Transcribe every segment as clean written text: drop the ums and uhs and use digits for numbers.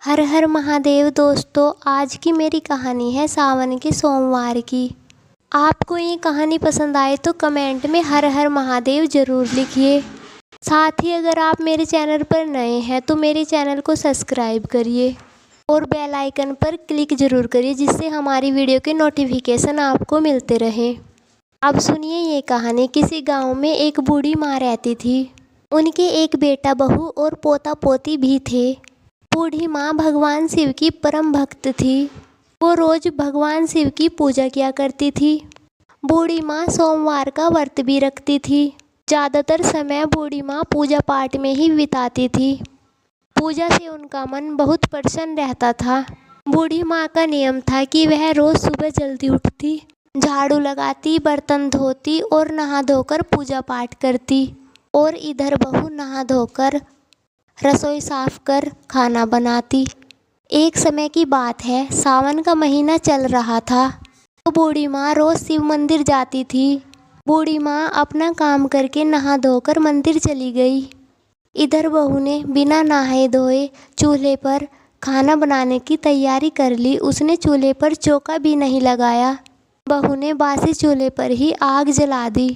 हर हर महादेव दोस्तों, आज की मेरी कहानी है सावन के सोमवार की। आपको ये कहानी पसंद आए तो कमेंट में हर हर महादेव ज़रूर लिखिए। साथ ही अगर आप मेरे चैनल पर नए हैं तो मेरे चैनल को सब्सक्राइब करिए और बेल आइकन पर क्लिक ज़रूर करिए, जिससे हमारी वीडियो के नोटिफिकेशन आपको मिलते रहे। अब सुनिए ये कहानी। किसी गांव में एक बूढ़ी माँ रहती थी। उनके एक बेटा, बहू और पोता पोती भी थे। बूढ़ी माँ भगवान शिव की परम भक्त थी। वो रोज भगवान शिव की पूजा किया करती थी। बूढ़ी माँ सोमवार का व्रत भी रखती थी। ज़्यादातर समय बूढ़ी माँ पूजा पाठ में ही बिताती थी। पूजा से उनका मन बहुत प्रसन्न रहता था। बूढ़ी माँ का नियम था कि वह रोज सुबह जल्दी उठती, झाड़ू लगाती, बर्तन धोती और नहा धोकर पूजा पाठ करती। और इधर बहू नहा धोकर रसोई साफ कर खाना बनाती। एक समय की बात है, सावन का महीना चल रहा था तो बूढ़ी माँ रोज शिव मंदिर जाती थी। बूढ़ी माँ अपना काम करके नहा धोकर मंदिर चली गई। इधर बहू ने बिना नहाए धोए चूल्हे पर खाना बनाने की तैयारी कर ली। उसने चूल्हे पर चौका भी नहीं लगाया। बहू ने बासी चूल्हे पर ही आग जला दी।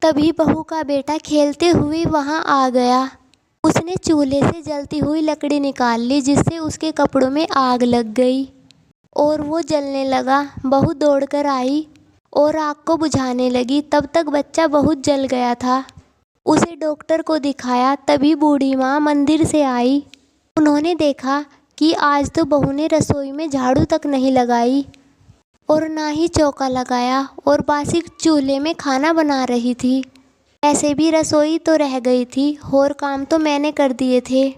तभी बहू का बेटा खेलते हुए वहाँ आ गया। उसने चूल्हे से जलती हुई लकड़ी निकाल ली, जिससे उसके कपड़ों में आग लग गई और वो जलने लगा। बहू दौड़कर आई और आग को बुझाने लगी। तब तक बच्चा बहुत जल गया था। उसे डॉक्टर को दिखाया। तभी बूढ़ी माँ मंदिर से आई। उन्होंने देखा कि आज तो बहू ने रसोई में झाड़ू तक नहीं लगाई और ना ही चौका लगाया और बासी चूल्हे में खाना बना रही थी। ऐसे भी रसोई तो रह गई थी और काम तो मैंने कर दिए थे।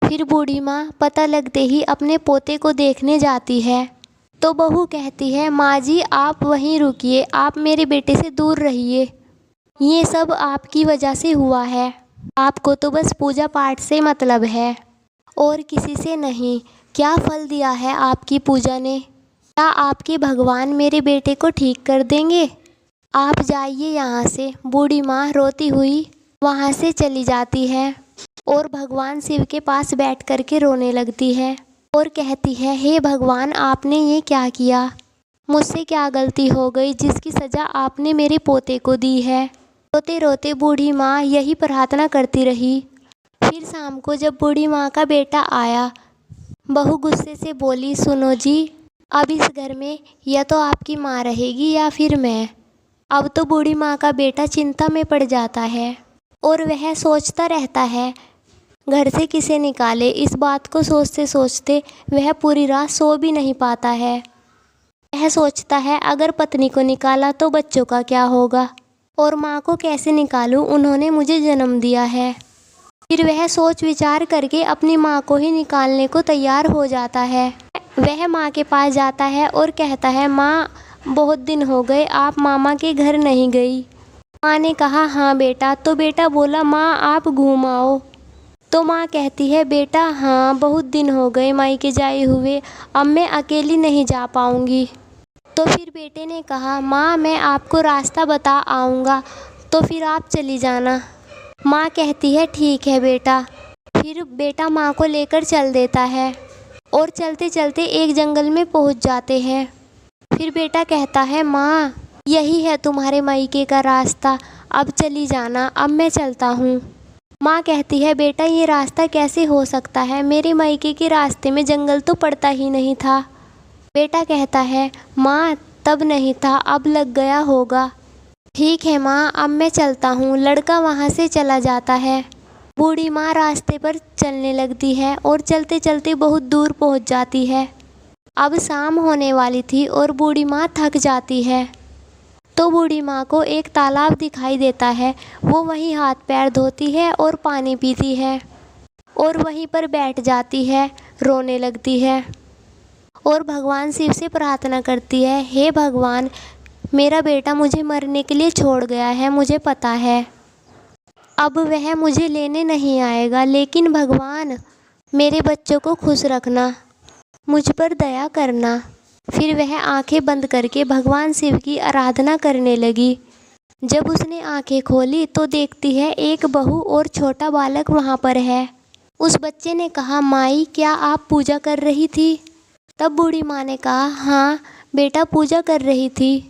फिर बूढ़ी माँ पता लगते ही अपने पोते को देखने जाती है तो बहू कहती है, माँ जी आप वहीं रुकिए, आप मेरे बेटे से दूर रहिए। ये सब आपकी वजह से हुआ है। आपको तो बस पूजा पाठ से मतलब है और किसी से नहीं। क्या फल दिया है आपकी पूजा ने? क्या आपके भगवान मेरे बेटे को ठीक कर देंगे? आप जाइए यहाँ से। बूढ़ी माँ रोती हुई वहाँ से चली जाती है और भगवान शिव के पास बैठ कर के रोने लगती है और कहती है, हे भगवान आपने ये क्या किया? मुझसे क्या गलती हो गई जिसकी सज़ा आपने मेरे पोते को दी है? रोते रोते बूढ़ी माँ यही प्रार्थना करती रही। फिर शाम को जब बूढ़ी माँ का बेटा आया, बहू गुस्से से बोली, सुनो जी, अब इस घर में या तो आपकी माँ रहेगी या फिर मैं। अब तो बूढ़ी माँ का बेटा चिंता में पड़ जाता है और वह सोचता रहता है घर से किसे निकाले। इस बात को सोचते सोचते वह पूरी रात सो भी नहीं पाता है। वह सोचता है अगर पत्नी को निकाला तो बच्चों का क्या होगा और माँ को कैसे निकालूं, उन्होंने मुझे जन्म दिया है। फिर वह सोच विचार करके अपनी माँ को ही निकालने को तैयार हो जाता है। वह माँ के पास जाता है और कहता है, माँ बहुत दिन हो गए आप मामा के घर नहीं गई। माँ ने कहा, हाँ बेटा। तो बेटा बोला, माँ आप घूम आओ। तो माँ कहती है, बेटा हाँ बहुत दिन हो गए मायके जाए हुए, अब मैं अकेली नहीं जा पाऊँगी। तो फिर बेटे ने कहा, माँ मैं आपको रास्ता बता आऊँगा तो फिर आप चली जाना। माँ कहती है, ठीक है बेटा। फिर बेटा माँ को लेकर चल देता है और चलते चलते एक जंगल में पहुँच जाते हैं। फिर बेटा कहता है, माँ यही है तुम्हारे मायके का रास्ता, अब चली जाना, अब मैं चलता हूँ। माँ कहती है, बेटा ये रास्ता कैसे हो सकता है? मेरे मायके के रास्ते में जंगल तो पड़ता ही नहीं था। बेटा कहता है, माँ तब नहीं था, अब लग गया होगा। ठीक है माँ, अब मैं चलता हूँ। लड़का वहाँ से चला जाता है। बूढ़ी माँ रास्ते पर चलने लगती है और चलते चलते बहुत दूर पहुँच जाती है। अब शाम होने वाली थी और बूढ़ी माँ थक जाती है तो बूढ़ी माँ को एक तालाब दिखाई देता है। वो वहीं हाथ पैर धोती है और पानी पीती है और वहीं पर बैठ जाती है, रोने लगती है और भगवान शिव से प्रार्थना करती है, हे भगवान मेरा बेटा मुझे मरने के लिए छोड़ गया है, मुझे पता है अब वह मुझे लेने नहीं आएगा, लेकिन भगवान मेरे बच्चों को खुश रखना, मुझ पर दया करना। फिर वह आंखें बंद करके भगवान शिव की आराधना करने लगी। जब उसने आंखें खोली तो देखती है एक बहू और छोटा बालक वहाँ पर है। उस बच्चे ने कहा, माई क्या आप पूजा कर रही थी? तब बूढ़ी माँ ने कहा, हाँ बेटा पूजा कर रही थी।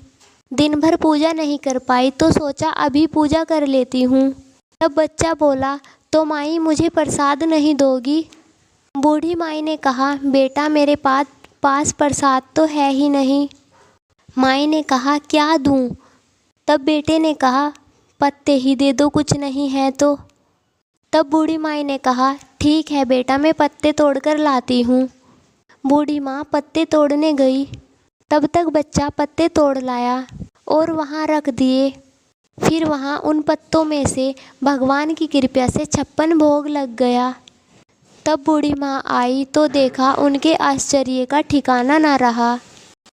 दिन भर पूजा नहीं कर पाई तो सोचा अभी पूजा कर लेती हूँ। तब बच्चा बोला, तो माई मुझे प्रसाद नहीं दोगी? बूढ़ी माई ने कहा, बेटा मेरे पास प्रसाद तो है ही नहीं। माई ने कहा, क्या दूँ? तब बेटे ने कहा, पत्ते ही दे दो, कुछ नहीं है तो। तब बूढ़ी माई ने कहा, ठीक है बेटा मैं पत्ते तोड़कर लाती हूँ। बूढ़ी माँ पत्ते तोड़ने गई। तब तक बच्चा पत्ते तोड़ लाया और वहाँ रख दिए। फिर वहाँ उन पत्तों में से भगवान की कृपा से 56 भोग लग गया। तब बूढ़ी माँ आई तो देखा उनके आश्चर्य का ठिकाना न रहा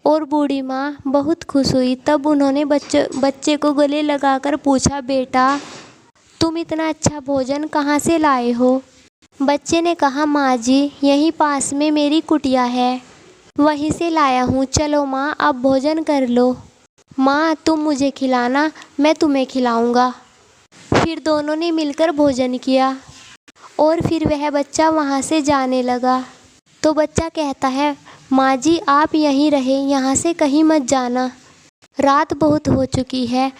और बूढ़ी माँ बहुत खुश हुई। तब उन्होंने बच्चे को गले लगाकर पूछा, बेटा तुम इतना अच्छा भोजन कहाँ से लाए हो? बच्चे ने कहा, माँ जी यहीं पास में मेरी कुटिया है, वहीं से लाया हूँ। चलो माँ अब भोजन कर लो। माँ तुम मुझे खिलाना, मैं तुम्हें खिलाऊँगा। फिर दोनों ने मिलकर भोजन किया और फिर वह बच्चा वहाँ से जाने लगा। तो बच्चा कहता है, माँ जी आप यहीं रहें, यहाँ से कहीं मत जाना, रात बहुत हो चुकी है,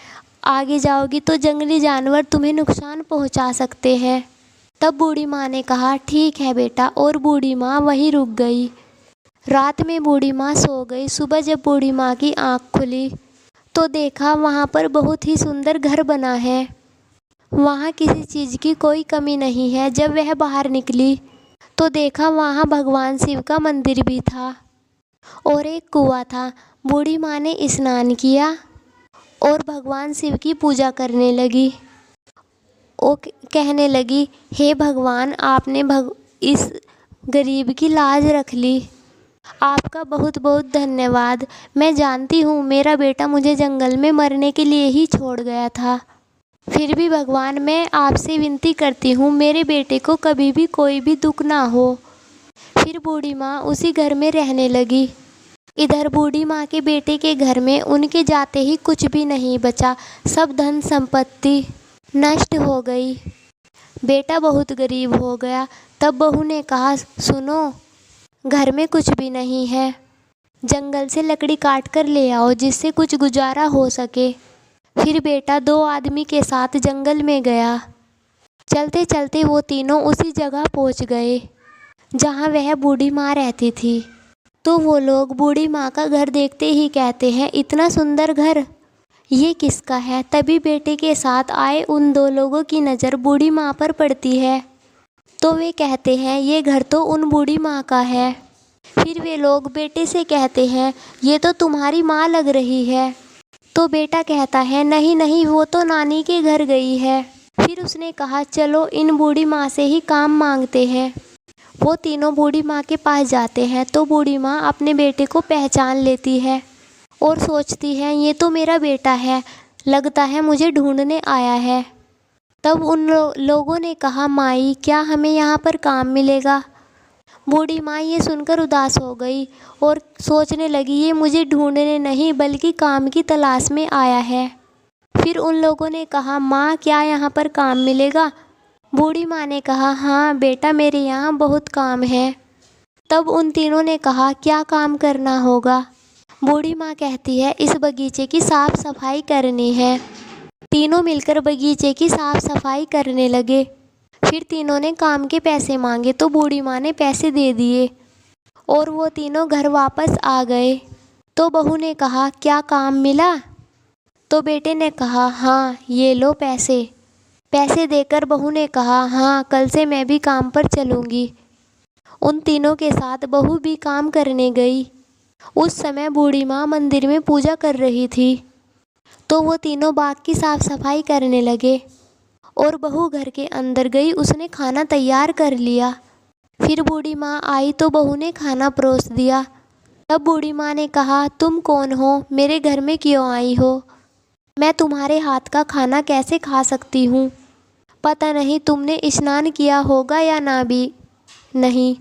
आगे जाओगी तो जंगली जानवर तुम्हें नुकसान पहुँचा सकते हैं। तब बूढ़ी माँ ने कहा, ठीक है बेटा, और बूढ़ी माँ वहीं रुक गई। रात में बूढ़ी माँ सो गई। सुबह जब बूढ़ी माँ की आँख खुली तो देखा वहाँ पर बहुत ही सुंदर घर बना है, वहाँ किसी चीज़ की कोई कमी नहीं है। जब वह बाहर निकली तो देखा वहाँ भगवान शिव का मंदिर भी था और एक कुआं था। बूढ़ी माँ ने स्नान किया और भगवान शिव की पूजा करने लगी। वो कहने लगी, हे भगवान आपने इस गरीब की लाज रख ली, आपका बहुत बहुत धन्यवाद। मैं जानती हूँ मेरा बेटा मुझे जंगल में मरने के लिए ही छोड़ गया था, फिर भी भगवान मैं आपसे विनती करती हूँ मेरे बेटे को कभी भी कोई भी दुख ना हो। फिर बूढ़ी माँ उसी घर में रहने लगी। इधर बूढ़ी माँ के बेटे के घर में उनके जाते ही कुछ भी नहीं बचा, सब धन संपत्ति नष्ट हो गई। बेटा बहुत गरीब हो गया। तब बहू ने कहा, सुनो घर में कुछ भी नहीं है, जंगल से लकड़ी काट कर ले आओ जिससे कुछ गुजारा हो सके। फिर बेटा 2 आदमी के साथ जंगल में गया। चलते चलते वो तीनों उसी जगह पहुंच गए जहां वह बूढ़ी माँ रहती थी। तो वो लोग बूढ़ी माँ का घर देखते ही कहते हैं, इतना सुंदर घर ये किसका है? तभी बेटे के साथ आए उन 2 लोगों की नज़र बूढ़ी माँ पर पड़ती है तो वे कहते हैं, ये घर तो उन बूढ़ी माँ का है। फिर वे लोग बेटे से कहते हैं, ये तो तुम्हारी माँ लग रही है। तो बेटा कहता है, नहीं नहीं वो तो नानी के घर गई है। फिर उसने कहा, चलो इन बूढ़ी माँ से ही काम मांगते हैं। वो तीनों बूढ़ी माँ के पास जाते हैं तो बूढ़ी माँ अपने बेटे को पहचान लेती है और सोचती है, ये तो मेरा बेटा है, लगता है मुझे ढूंढने आया है। तब उन लोगों ने कहा, माई क्या हमें यहाँ पर काम मिलेगा? बूढ़ी माँ ये सुनकर उदास हो गई और सोचने लगी, ये मुझे ढूंढने नहीं बल्कि काम की तलाश में आया है। फिर उन लोगों ने कहा, माँ क्या यहाँ पर काम मिलेगा? बूढ़ी माँ ने कहा, हाँ बेटा मेरे यहाँ बहुत काम है। तब उन तीनों ने कहा, क्या काम करना होगा? बूढ़ी माँ कहती है, इस बगीचे की साफ सफाई करनी है। तीनों मिलकर बगीचे की साफ सफाई करने लगे। फिर तीनों ने काम के पैसे मांगे तो बूढ़ी माँ ने पैसे दे दिए और वो तीनों घर वापस आ गए। तो बहू ने कहा, क्या काम मिला? तो बेटे ने कहा, हाँ ये लो पैसे। पैसे देकर बहू ने कहा, हाँ कल से मैं भी काम पर चलूँगी। उन तीनों के साथ बहू भी काम करने गई। उस समय बूढ़ी माँ मंदिर में पूजा कर रही थी तो वो तीनों बाग की साफ सफाई करने लगे और बहू घर के अंदर गई, उसने खाना तैयार कर लिया। फिर बूढ़ी माँ आई तो बहू ने खाना परोस दिया। तब बूढ़ी माँ ने कहा, तुम कौन हो? मेरे घर में क्यों आई हो? मैं तुम्हारे हाथ का खाना कैसे खा सकती हूँ? पता नहीं तुमने स्नान किया होगा या ना भी नहीं।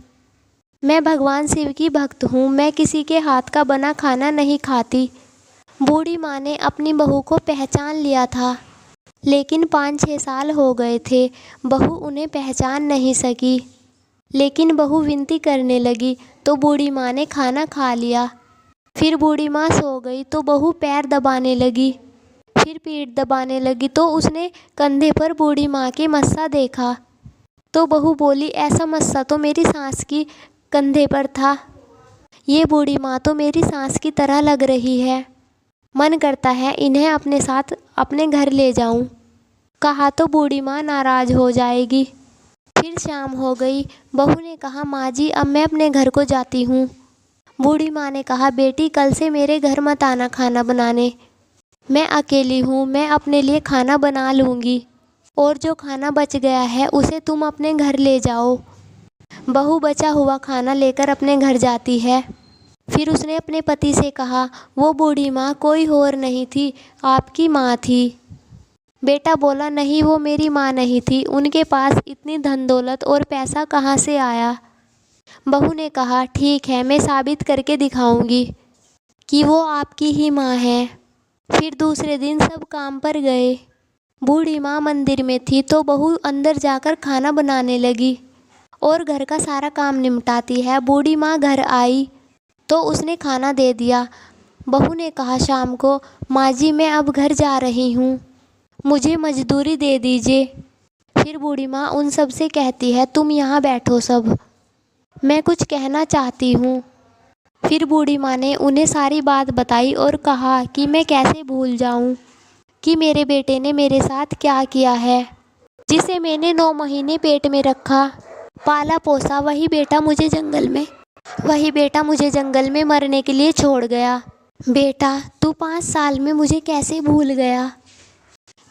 मैं भगवान शिव की भक्त हूँ, मैं किसी के हाथ का बना खाना नहीं खाती। बूढ़ी माँ ने अपनी बहू को पहचान लिया था लेकिन 5-6 साल हो गए थे, बहू उन्हें पहचान नहीं सकी। लेकिन बहू विनती करने लगी तो बूढ़ी माँ ने खाना खा लिया। फिर बूढ़ी माँ सो गई तो बहू पैर दबाने लगी, फिर पीठ दबाने लगी तो उसने कंधे पर बूढ़ी माँ के मस्सा देखा। तो बहू बोली, ऐसा मस्सा तो मेरी सास की कंधे पर था। ये बूढ़ी माँ तो मेरी सास की तरह लग रही है। मन करता है इन्हें अपने साथ अपने घर ले जाऊं। कहा तो बूढ़ी माँ नाराज हो जाएगी। फिर शाम हो गई। बहू ने कहा, माँ जी अब मैं अपने घर को जाती हूँ। बूढ़ी माँ ने कहा, बेटी कल से मेरे घर मत आना खाना बनाने। मैं अकेली हूँ, मैं अपने लिए खाना बना लूँगी और जो खाना बच गया है उसे तुम अपने घर ले जाओ। बहू बचा हुआ खाना लेकर अपने घर जाती है। फिर उसने अपने पति से कहा, वो बूढ़ी माँ कोई और नहीं थी, आपकी माँ थी। बेटा बोला, नहीं वो मेरी माँ नहीं थी, उनके पास इतनी धन दौलत और पैसा कहाँ से आया। बहू ने कहा, ठीक है मैं साबित करके दिखाऊंगी कि वो आपकी ही माँ है। फिर दूसरे दिन सब काम पर गए। बूढ़ी माँ मंदिर में थी तो बहू अंदर जाकर खाना बनाने लगी और घर का सारा काम निपटाती है। बूढ़ी माँ घर आई तो उसने खाना दे दिया। बहू ने कहा शाम को, माँ जी मैं अब घर जा रही हूँ, मुझे मजदूरी दे दीजिए। फिर बूढ़ी माँ उन सब से कहती है, तुम यहाँ बैठो सब, मैं कुछ कहना चाहती हूँ। फिर बूढ़ी माँ ने उन्हें सारी बात बताई और कहा कि मैं कैसे भूल जाऊँ कि मेरे बेटे ने मेरे साथ क्या किया है। जिसे मैंने 9 महीने पेट में रखा, पाला पोसा, वही बेटा मुझे जंगल में मरने के लिए छोड़ गया। बेटा तू 5 साल में मुझे कैसे भूल गया।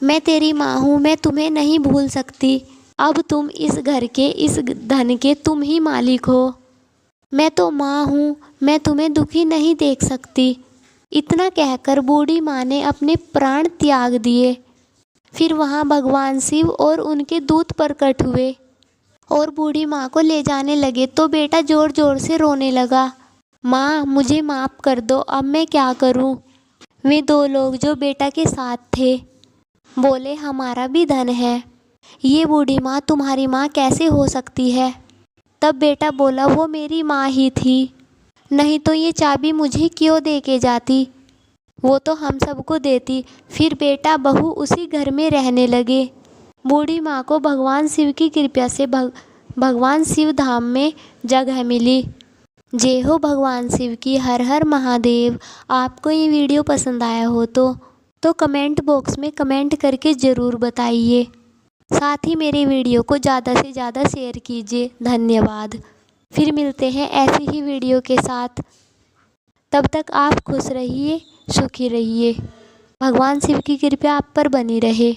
मैं तेरी माँ हूँ, मैं तुम्हें नहीं भूल सकती। अब तुम इस घर के, इस धन के तुम ही मालिक हो। मैं तो माँ हूँ, मैं तुम्हें दुखी नहीं देख सकती। इतना कहकर बूढ़ी माँ ने अपने प्राण त्याग दिए। फिर वहाँ भगवान शिव और उनके दूत प्रकट हुए और बूढ़ी माँ को ले जाने लगे तो बेटा ज़ोर ज़ोर से रोने लगा, माँ मुझे माफ़ कर दो, अब मैं क्या करूँ। वे 2 लोग जो बेटा के साथ थे बोले, हमारा भी धन है, ये बूढ़ी माँ तुम्हारी माँ कैसे हो सकती है। तब बेटा बोला, वो मेरी माँ ही थी, नहीं तो ये चाबी मुझे क्यों दे के जाती, वो तो हम सबको देती। फिर बेटा बहू उसी घर में रहने लगे। बूढ़ी माँ को भगवान शिव की कृपा से भगवान शिव धाम में जगह मिली। जय हो भगवान शिव की। हर हर महादेव। आपको ये वीडियो पसंद आया हो तो कमेंट बॉक्स में कमेंट करके ज़रूर बताइए। साथ ही मेरे वीडियो को ज़्यादा से ज़्यादा शेयर कीजिए। धन्यवाद। फिर मिलते हैं ऐसी ही वीडियो के साथ। तब तक आप खुश रहिए, सुखी रहिए। भगवान शिव की कृपा आप पर बनी रहे।